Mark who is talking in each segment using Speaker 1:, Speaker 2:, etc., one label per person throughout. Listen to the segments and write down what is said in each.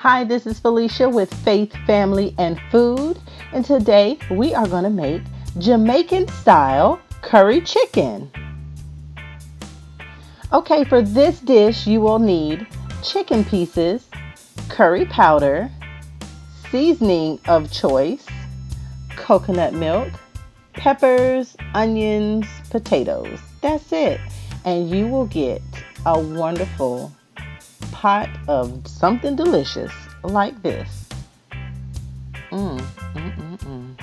Speaker 1: Hi, this is Felicia with Faith, Family, and Food, and today we are going to make Jamaican Style Curry Chicken. Okay, for this dish you will need chicken pieces, curry powder, seasoning of choice, coconut milk, peppers, onions, potatoes. That's it. And you will get a wonderful pot of something delicious like this. Mm, mm, mm, mm.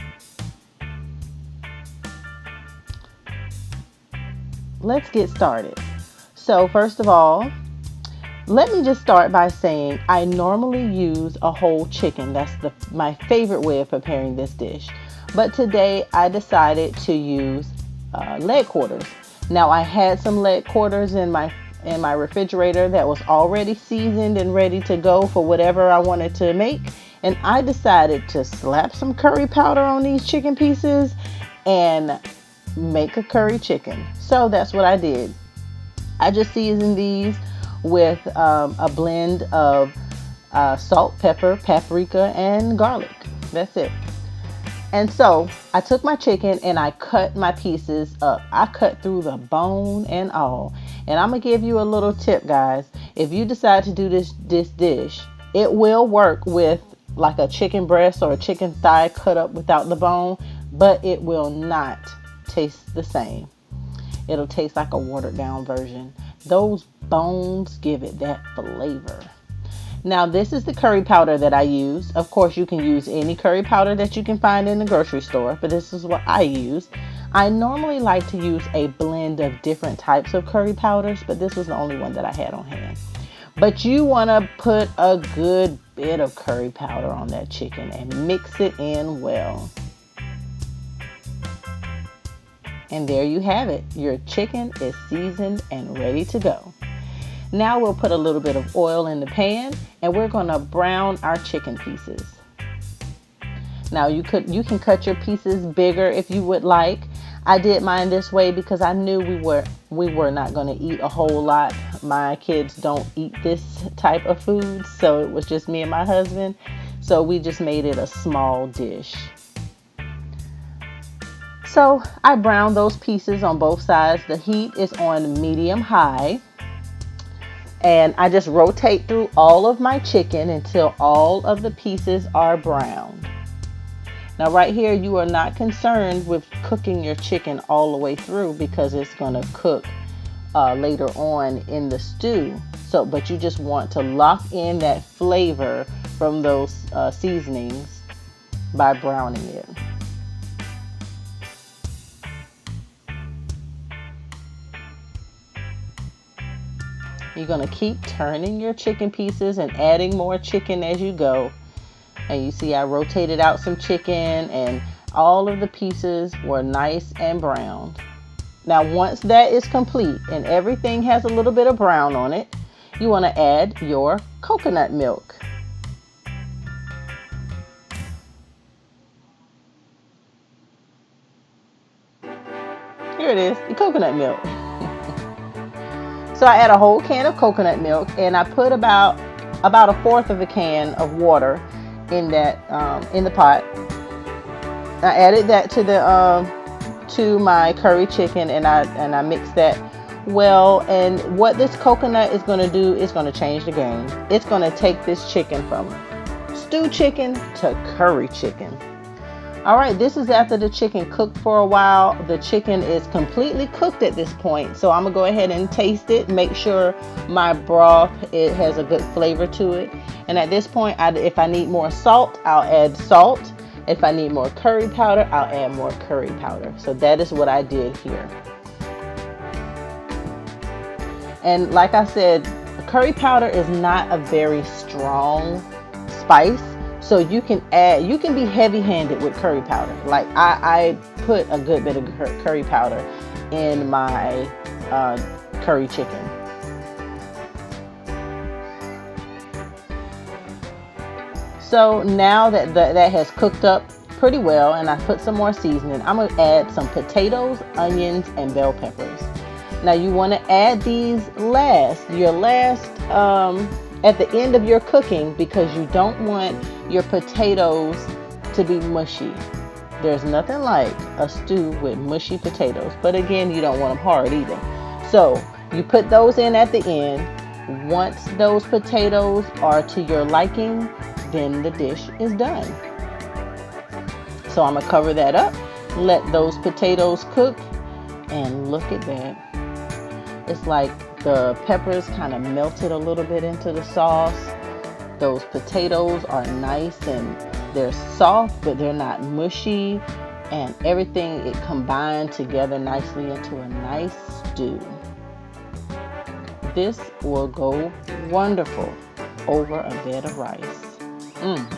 Speaker 1: Let's get started. So first of all, let me just start by saying I normally use a whole chicken. That's my favorite way of preparing this dish. But today I decided to use leg quarters. Now I had some leg quarters in my refrigerator that was already seasoned and ready to go for whatever I wanted to make. And I decided to slap some curry powder on these chicken pieces and make a curry chicken. So that's what I did. I just seasoned these with a blend of salt, pepper, paprika, and garlic. That's it. And so I took my chicken and I cut my pieces up. I cut through the bone and all. And I'm going to give you a little tip, guys. If you decide to do this dish, it will work with like a chicken breast or a chicken thigh cut up without the bone, but it will not taste the same. It'll taste like a watered down version. Those bones give it that flavor. Now, this is the curry powder that I use. Of course, you can use any curry powder that you can find in the grocery store, but this is what I use. I normally like to use a blend of different types of curry powders, but this was the only one that I had on hand. But you want to put a good bit of curry powder on that chicken and mix it in well. And there you have it. Your chicken is seasoned and ready to go. Now we'll put a little bit of oil in the pan and we're going to brown our chicken pieces. Now you can cut your pieces bigger if you would like. I did mine this way because I knew we were not going to eat a whole lot. My kids don't eat this type of food, so it was just me and my husband. So we just made it a small dish. So I browned those pieces on both sides. The heat is on medium high. And I just rotate through all of my chicken until all of the pieces are browned. Now right here, you are not concerned with cooking your chicken all the way through because it's going to cook later on in the stew. But you just want to lock in that flavor from those seasonings by browning it. You're going to keep turning your chicken pieces and adding more chicken as you go. And you see I rotated out some chicken and all of the pieces were nice and browned. Now once that is complete and everything has a little bit of brown on it, you want to add your coconut milk. Here it is, the coconut milk. So I add a whole can of coconut milk and I put about a fourth of a can of water in the pot. I added that to my curry chicken and I mixed that well. And what this coconut is going to do is going to change the game. It's going to take this chicken from stew chicken to curry chicken. All right, this is after the chicken cooked for a while. The chicken is completely cooked at this point. So I'm going to go ahead and taste it. Make sure my broth, it has a good flavor to it. And at this point, if I need more salt, I'll add salt. If I need more curry powder, I'll add more curry powder. So that is what I did here. And like I said, curry powder is not a very strong spice. So you can be heavy-handed with curry powder. Like I put a good bit of curry powder in my curry chicken. So now that that has cooked up pretty well and I put some more seasoning, I'm going to add some potatoes, onions, and bell peppers. Now you want to add these last, your last at the end of your cooking because you don't want your potatoes to be mushy. There's nothing like a stew with mushy potatoes, but again, you don't want them hard either. So you put those in at the end. Once those potatoes are to your liking, then the dish is done. So I'm gonna cover that up, let those potatoes cook, and look at that. It's like the peppers kind of melted a little bit into the sauce. Those potatoes are nice and they're soft, but they're not mushy, and everything, it combined together nicely into a nice stew. This will go wonderful over a bed of rice. Mm.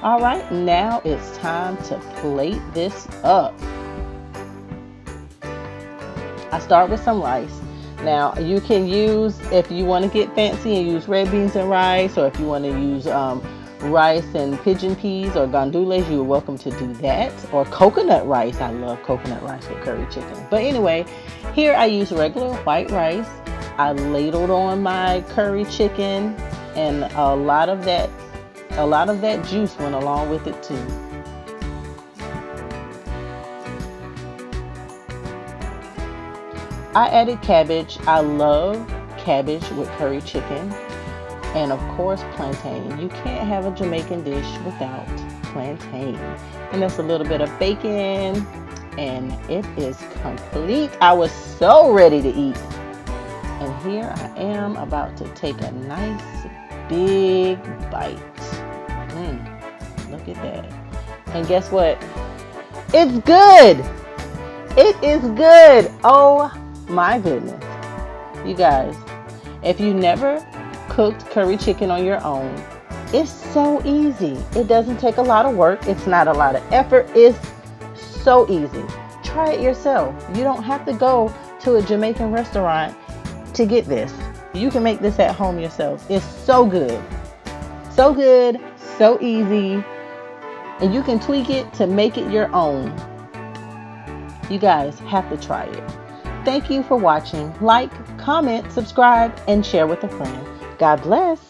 Speaker 1: All right, now it's time to plate this up. I start with some rice. Now you can use, if you want to get fancy and use red beans and rice, or if you want to use rice and pigeon peas or gandules, you're welcome to do that. Or coconut rice. I love coconut rice with curry chicken. But anyway, here I use regular white rice. I ladled on my curry chicken, and a lot of that juice went along with it too. I added cabbage. I love cabbage with curry chicken. And of course, plantain. You can't have a Jamaican dish without plantain. And that's a little bit of bacon. And it is complete. I was so ready to eat. And here I am about to take a nice big bite. Look at that. And guess what? It's good. It is good. Oh my goodness. You guys, if you never cooked curry chicken on your own, it's so easy. It doesn't take a lot of work. It's not a lot of effort. It's so easy. Try it yourself. You don't have to go to a Jamaican restaurant to get this. You can make this at home yourself. It's so good. So good, so easy. And you can tweak it to make it your own. You guys have to try it. Thank you for watching. Like, comment, subscribe, and share with a friend. God bless.